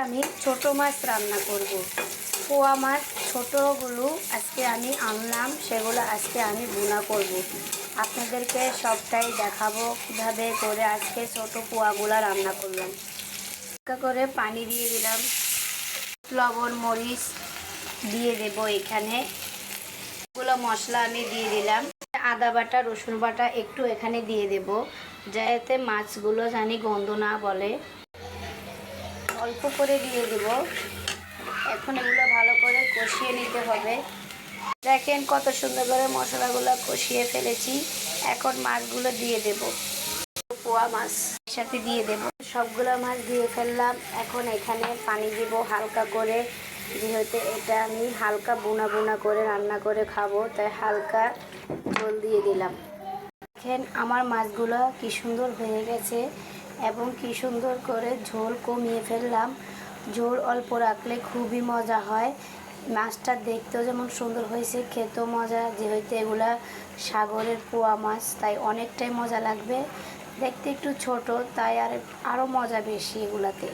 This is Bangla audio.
আমি ছোট মাছ রান্না করব। পোয়া মাছ ছোটোগুলো আজকে আমি আনলাম, সেগুলো আজকে আমি ভুনা করব। আপনাদেরকে সবটাই দেখাবো কীভাবে করে আজকে ছোট পোয়াগুলো রান্না করলাম। হালকা করে পানি দিয়ে দিলাম, লবণ মরিচ দিয়ে দেব। এখানে এগুলো মশলা আমি দিয়ে দিলাম, আদা বাটা রসুন বাটা একটু এখানে দিয়ে দেব, যাতে মাছগুলো জানি গন্ধ না বলে। অল্প করে দিয়ে দেব। এখন এগুলো ভালো করে কষিয়ে নিতে হবে। দেখেন কত সুন্দর করে মশলাগুলো কষিয়ে ফেলেছি। এখন মাছগুলো দিয়ে দেব, পোয়া মাছ সাথে দিয়ে দেব। সবগুলো মাছ দিয়ে ফেললাম। এখন এখানে পানি দিব হালকা করে, যেহেতু এটা আমি হালকা বুনা বুনা করে রান্না করে খাবো, তাই হালকা ঝোল দিয়ে দিলাম। দেখেন আমার মাছগুলো কি সুন্দর হয়ে গেছে এবং কি সুন্দর করে ঝোল কমিয়ে ফেললাম। ঝোল অল্প রাখলে খুবই মজা হয়। মাছটা দেখতেও যেমন সুন্দর হয়েছে, খেতেও মজা, যেহেতু এগুলা সাগরের পোয়া মাছ তাই অনেকটাই মজা লাগবে। দেখতে একটু ছোট, তাই আরও মজা বেশি এগুলাতে।